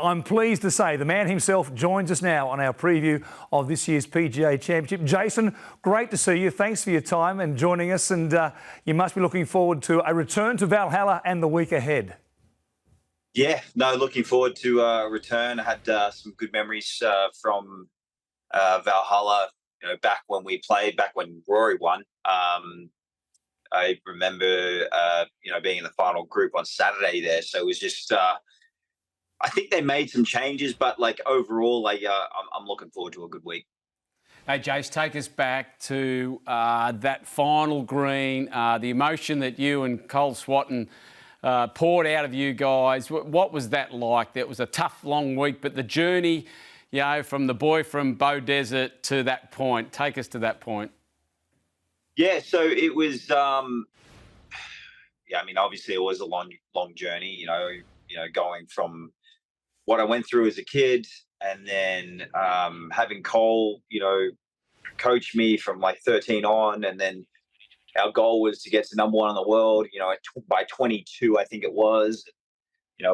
I'm pleased to say the man himself joins us now on our preview of this year's PGA Championship. Jason, great to see you. Thanks for your time and joining us. And you must be looking forward to a return to Valhalla and the week ahead. Yeah, no, looking forward to a return. I had some good memories from Valhalla, back when we played, back when Rory won. I remember, being in the final group on Saturday there. So it was just, I think they made some changes, but overall, I'm looking forward to a good week. Hey, Jace, take us back to that final green, the emotion that you and Cole Swatton poured out of you guys. What was that like? It was a tough, long week, but the journey, from the boy from Bow Desert to that point, take us to that point. Yeah, so it was, obviously it was a long journey, going from what I went through as a kid and then having Cole, coach me from 13 on. And then our goal was to get to #1 in the world, by 22, I think it was.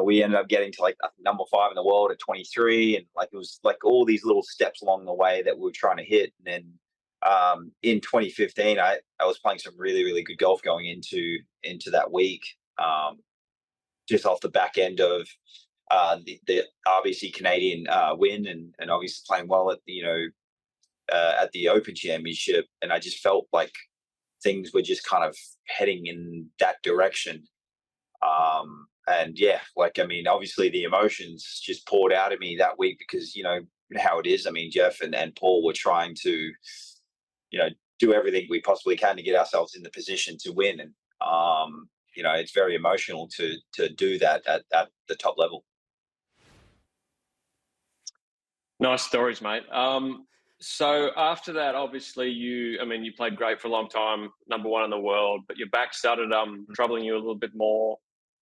We ended up getting to #5 in the world at 23. And it was all these little steps along the way that we were trying to hit. And then in 2015, I was playing some really, really good golf going into that week, just off the back end of the RBC Canadian win, and obviously playing well at the Open Championship. And I just felt like things were just kind of heading in that direction. And yeah, obviously the emotions just poured out of me that week because, how it is. Jeff and Paul were trying to, do everything we possibly can to get ourselves in the position to win. And, it's very emotional to do that at the top level. Nice stories, mate. So after that, obviously you played great for a long time, #1 in the world, but your back started troubling you a little bit more,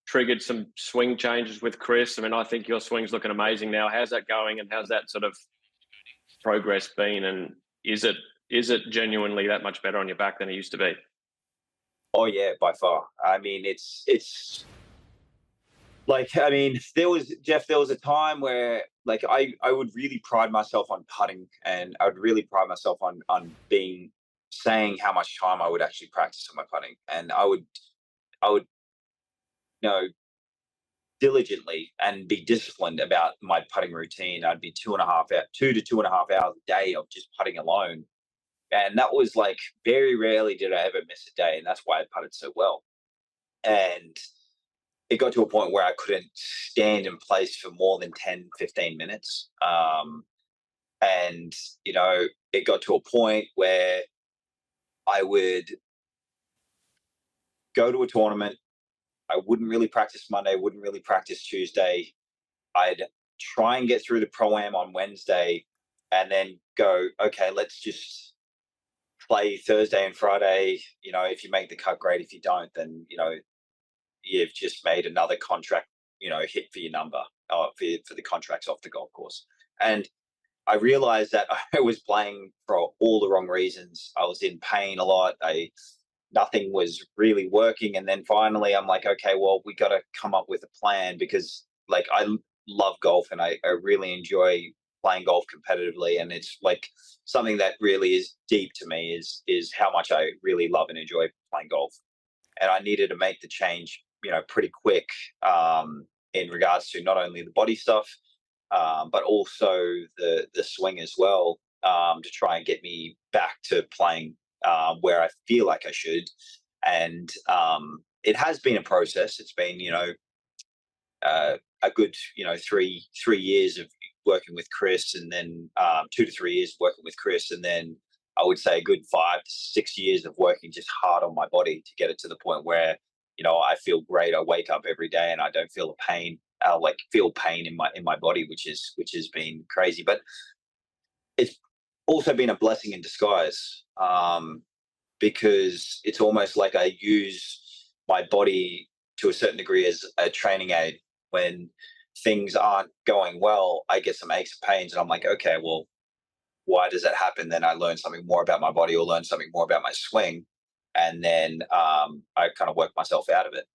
triggered some swing changes with Chris. I think your swing's looking amazing now. How's that going, and how's that sort of progress been? And is it genuinely that much better on your back than it used to be? Oh yeah, by far. It's there was a time where I would really pride myself on putting, and I would really pride myself on saying how much time I would actually practice on my putting. And I would diligently and be disciplined about my putting routine. I'd be 2 to 2.5 hours a day of just putting alone. And that was very rarely did I ever miss a day. And that's why I putted so well. And it got to a point where I couldn't stand in place for more than 10, 15 minutes. And, it got to a point where I would go to a tournament. I wouldn't really practice Monday, wouldn't really practice Tuesday. I'd try and get through the Pro-Am on Wednesday and then go, okay, let's just play Thursday and Friday. If you make the cut, great. If you don't, then, you've just made another contract, hit for your number, for the contracts off the golf course. And I realized that I was playing for all the wrong reasons. I was in pain a lot. Nothing was really working. And then finally I'm like, okay, well, we got to come up with a plan, because I love golf and I really enjoy playing golf competitively. And it's something that really is deep to me is how much I really love and enjoy playing golf. And I needed to make the change, pretty quick, in regards to not only the body stuff, but also the swing as well, to try and get me back to playing where I feel like I should. And it has been a process. It's been, a good, 3 years of working with Chris, and then 2 to 3 years working with Chris, and then I would say a good 5 to 6 years of working just hard on my body to get it to the point where, I feel great. I wake up every day and I don't feel the pain. I feel pain in my body, which has been crazy. But it's also been a blessing in disguise, because it's almost like I use my body to a certain degree as a training aid. When things aren't going well, I get some aches and pains, and I'm like, okay, well, why does that happen? Then I learn something more about my body, or learn something more about my swing, and then I kind of work myself out of it.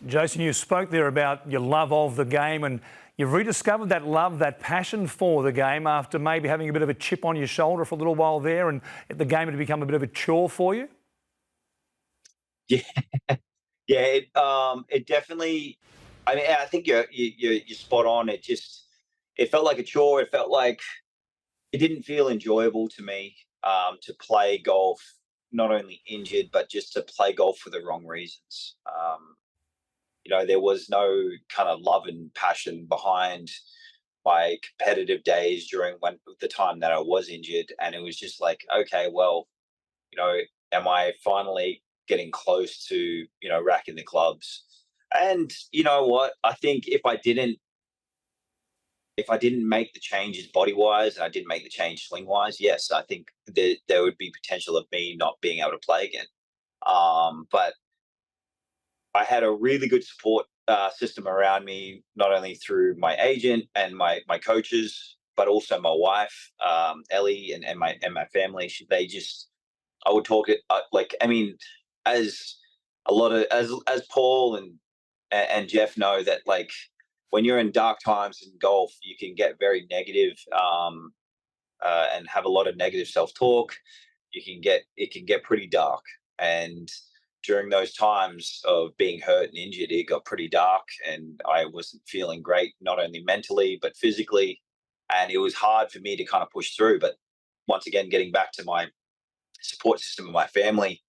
Jason, you spoke there about your love of the game, and you've rediscovered that love, that passion for the game after maybe having a bit of a chip on your shoulder for a little while there, and the game had become a bit of a chore for you? Yeah, yeah. It definitely. I mean, I think you're spot on. It felt like a chore. It felt like it didn't feel enjoyable to me to play golf, not only injured, but just to play golf for the wrong reasons. There was no kind of love and passion behind my competitive days during the time that I was injured, and it was just like, okay, well, am I finally getting close to racking the clubs? And you know what? I think if I didn't make the changes body wise and I didn't make the change swing wise, yes, I think there would be potential of me not being able to play again. But I had a really good support system around me, not only through my agent and my coaches, but also my wife, Ellie, and my family. I would talk it like, I mean, as a lot of as Paul and Jeff know, that like when you're in dark times in golf, you can get very negative and have a lot of negative self talk. It can get pretty dark, and during those times of being hurt and injured, it got pretty dark, and I wasn't feeling great, not only mentally but physically, and it was hard for me to kind of push through. But once again, getting back to my support system of my family,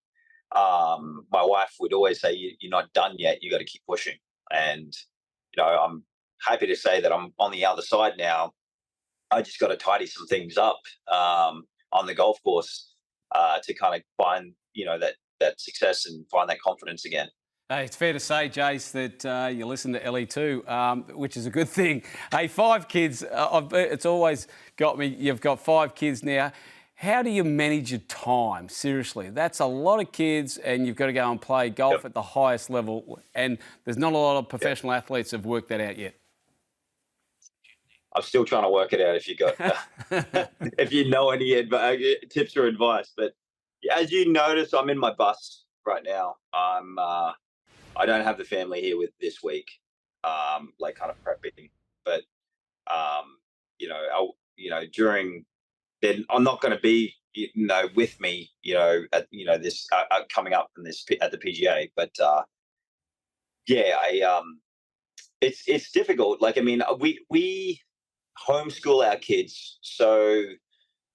my wife would always say, "You're not done yet. You got to keep pushing." And I'm happy to say that I'm on the other side now. I just got to tidy some things up on the golf course to kind of find that success and find that confidence again. Hey, it's fair to say, Jace, that you listen to Ellie too, which is a good thing. Hey, 5 kids. It's always got me. You've got 5 kids now. How do you manage your time? Seriously, that's a lot of kids, and you've got to go and play golf at the highest level. And there's not a lot of professional athletes have worked that out yet. I'm still trying to work it out. If you got, if you know any tips or advice, but as you notice, I'm in my bus right now. I don't have the family here with this week, like kind of prepping, but during then I'm not going to be with me at this coming up in this at the PGA, but it's difficult. Like, I mean, we homeschool our kids, so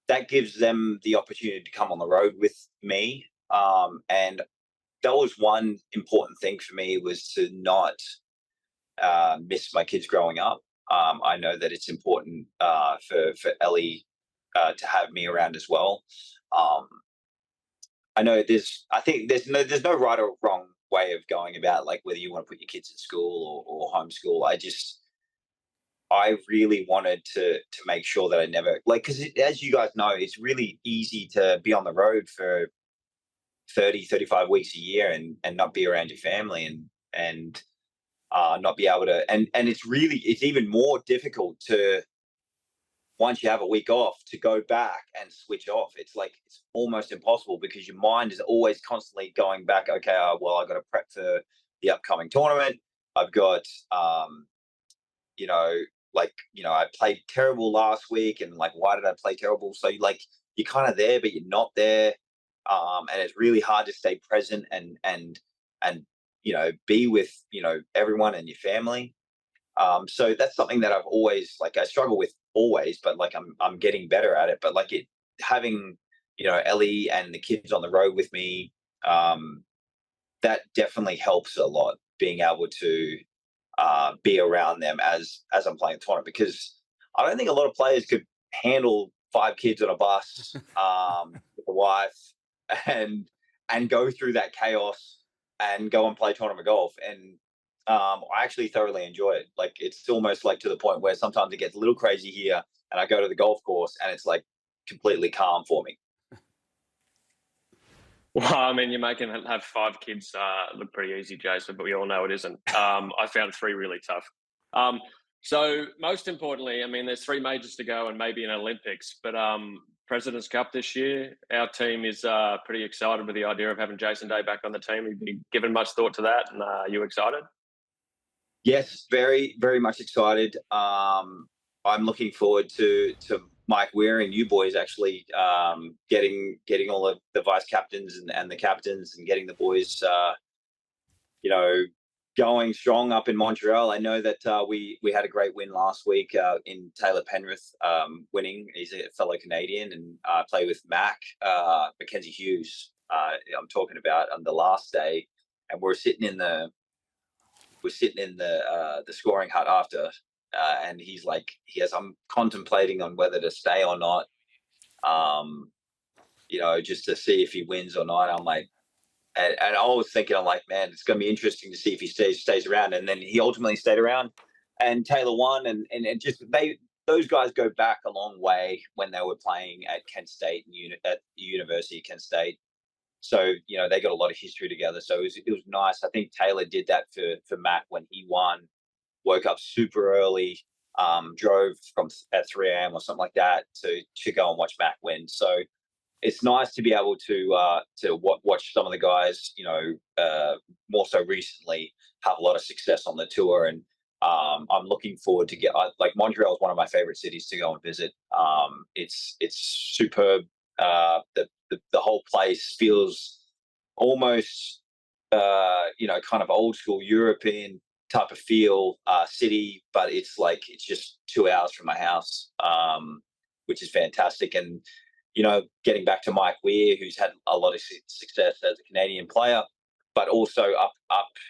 that gives them the opportunity to come on the road with me. And that was one important thing for me, was to not miss my kids growing up. I know that it's important for Ellie to have me around as well. I think there's no right or wrong way of going about, like, whether you want to put your kids in school or homeschool. I really wanted to make sure that I never, like, because as you guys know, it's really easy to be on the road for 35 weeks a year and not be around your family and not be able to, and it's even more difficult to, once you have a week off, to go back and switch off. It's like, it's almost impossible, because your mind is always constantly going back. Okay, well, I got to prep for the upcoming tournament. I've got I played terrible last week, and like, why did I play terrible? So you're kind of there, but you're not there, and it's really hard to stay present and be with everyone and your family. So that's something that I've always, like, I struggle with always, but like I'm getting better at it. But like, having Ellie and the kids on the road with me, that definitely helps a lot, being able to be around them as I'm playing the tournament, because I don't think a lot of players could handle 5 kids on a bus with a wife and go through that chaos and go and play tournament golf. And I actually thoroughly enjoy it. Like, it's almost like to the point where sometimes it gets a little crazy here, and I go to the golf course and it's like completely calm for me. Well, I mean, you're making have 5 kids look pretty easy, Jason, but we all know it isn't. I found 3 really tough. So most importantly, I mean, there's 3 majors to go and maybe an Olympics, but President's Cup this year, our team is pretty excited with the idea of having Jason Day back on the team. Have you given much thought to that, and are you excited? Yes, very, very much excited. I'm looking forward to Mike Weir and you boys actually getting all of the vice captains and the captains and getting the boys, you know, going strong up in Montreal. I know that we had a great win last week in Taylor Penrith winning. He's a fellow Canadian, and play with Mackenzie Hughes. I'm talking about on the last day, and we're sitting in the scoring hut after, and he's like, I'm contemplating on whether to stay or not, um, just to see if he wins or not. I'm like, and I was thinking, I'm like, man, it's going to be interesting to see if he stays around. And then he ultimately stayed around, and Taylor won, and just those guys go back a long way when they were playing at Kent State and at the University of Kent State. So they got a lot of history together. So it was nice. I think Taylor did that for Matt when he won. Woke up super early, drove from at 3 a.m. or something like that to go and watch Matt win. So it's nice to be able to watch some of the guys, more so recently, have a lot of success on the tour. And I'm looking forward to like Montreal is one of my favorite cities to go and visit. It's superb. The whole place feels almost kind of old school European type of feel city, but it's just 2 hours from my house, which is fantastic. And getting back to Mike Weir, who's had a lot of success as a Canadian player, but also up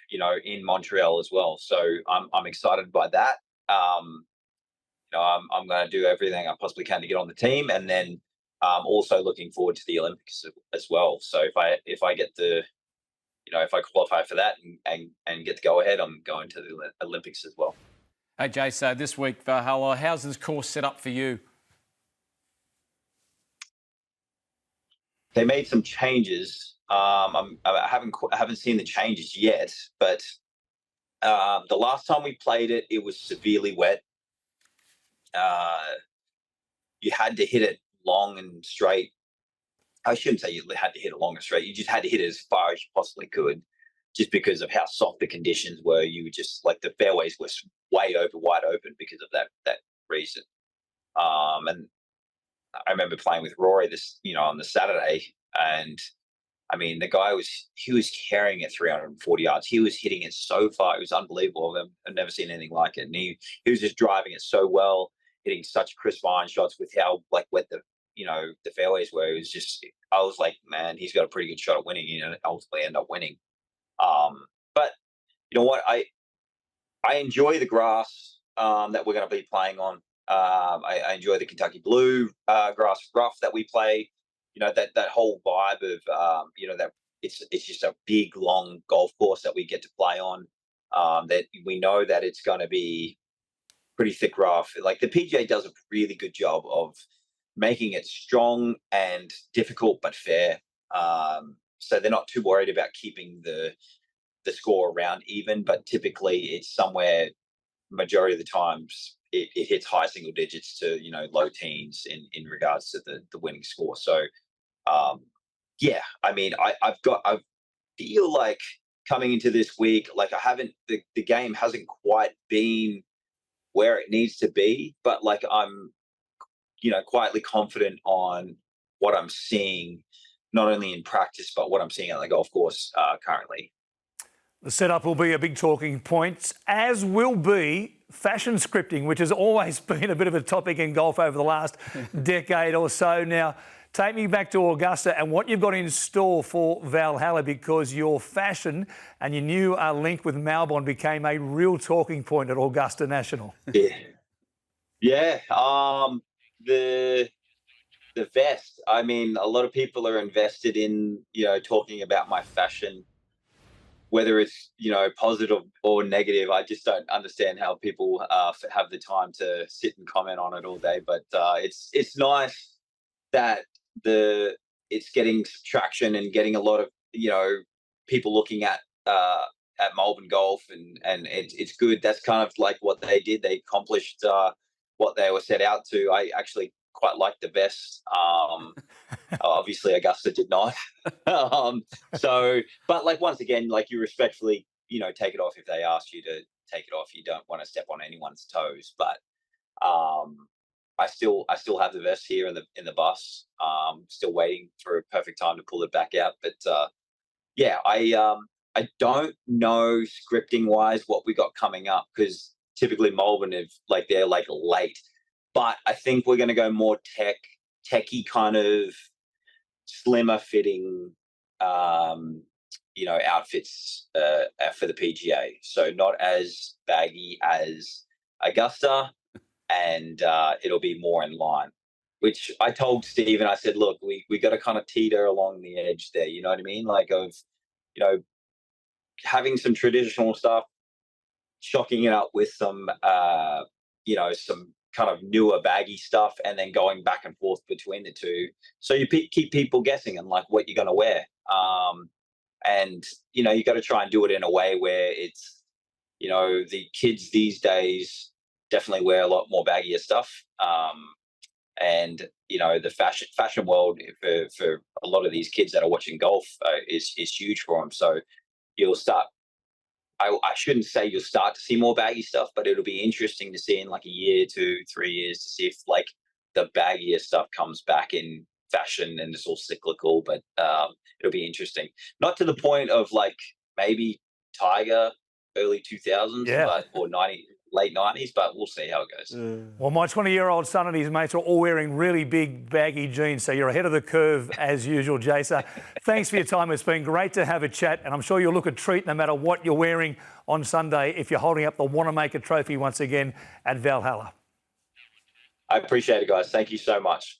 in Montreal as well. So I'm excited by that. I'm going to do everything I possibly can to get on the team, and then also looking forward to the Olympics as well. So if I get if I qualify for that and get the go ahead, I'm going to the Olympics as well. Hey, Jay, so this week, Valhalla, how's this course set up for you? They made some changes. I haven't seen the changes yet, but the last time we played it, it was severely wet. You had to hit it long and straight. I shouldn't say you had to hit it long and straight. You just had to hit it as far as you possibly could, just because of how soft the conditions were. You just the fairways were wide open because of that reason. And I remember playing with Rory on the Saturday, and I mean the guy was carrying it 340 yards. He was hitting it so far. It was unbelievable. I've never seen anything like it. And he was just driving it so well, hitting such crisp iron shots with how wet the fairways were. It was just, I was like, man, he's got a pretty good shot at winning, ultimately end up winning. But you know what? I enjoy the grass that we're going to be playing on. I enjoy the Kentucky Blue grass rough that we play. That whole vibe of that it's just a big long golf course that we get to play on. That we know that it's going to be pretty thick rough. Like the PGA does a really good job of making it strong and difficult but fair. So they're not too worried about keeping the score around even, but typically it's somewhere, majority of the times it hits high single digits to low teens in regards to the winning score. So yeah, I mean I feel like coming into this week, the game hasn't quite been where it needs to be, but I'm quietly confident on what I'm seeing, not only in practice, but what I'm seeing on the golf course currently. The setup will be a big talking point, as will be fashion scripting, which has always been a bit of a topic in golf over the last decade or so. Now, take me back to Augusta and what you've got in store for Valhalla, because your fashion and your new link with Malbon became a real talking point at Augusta National. Yeah. The vest. I mean, a lot of people are invested in talking about my fashion, whether it's positive or negative. I just don't understand how people have the time to sit and comment on it all day. But it's nice that it's getting traction and getting a lot of people looking at Melbourne golf, and it's good. That's kind of like what they did. They accomplished what they were set out to. I actually quite like the vest. Obviously Augusta did not. So, but once again, you respectfully, take it off if they ask you to take it off. You don't want to step on anyone's toes. But I still have the vest here in the bus. Still waiting for a perfect time to pull it back out. But yeah, I don't know scripting wise what we got coming up, because typically Melbourne they're like late. But I think we're going to go more techie kind of slimmer fitting, outfits for the PGA. So not as baggy as Augusta, and it'll be more in line. Which I told Steven, I said, look, we got to kind of teeter along the edge there. You know what I mean? Like having some traditional stuff, shocking it up with some, some kind of newer baggy stuff, and then going back and forth between the two. So you keep people guessing and like what you're going to wear. And, you got to try and do it in a way where it's, the kids these days definitely wear a lot more baggier stuff. And, the fashion world for a lot of these kids that are watching golf is huge for them. So you'll start, I shouldn't say you'll start to see more baggy stuff, but it'll be interesting to see in like a year, 2, 3 years, to see if like the baggier stuff comes back in fashion, and it's all cyclical, but it'll be interesting. Not to the point of like maybe Tiger early 2000s, or late 90s, but we'll see how it goes. Well, my 20-year-old son and his mates are all wearing really big baggy jeans, so you're ahead of the curve as usual, Jason. Thanks for your time. It's been great to have a chat, and I'm sure you'll look a treat no matter what you're wearing on Sunday if you're holding up the Wanamaker Trophy once again at Valhalla. I appreciate it, guys. Thank you so much.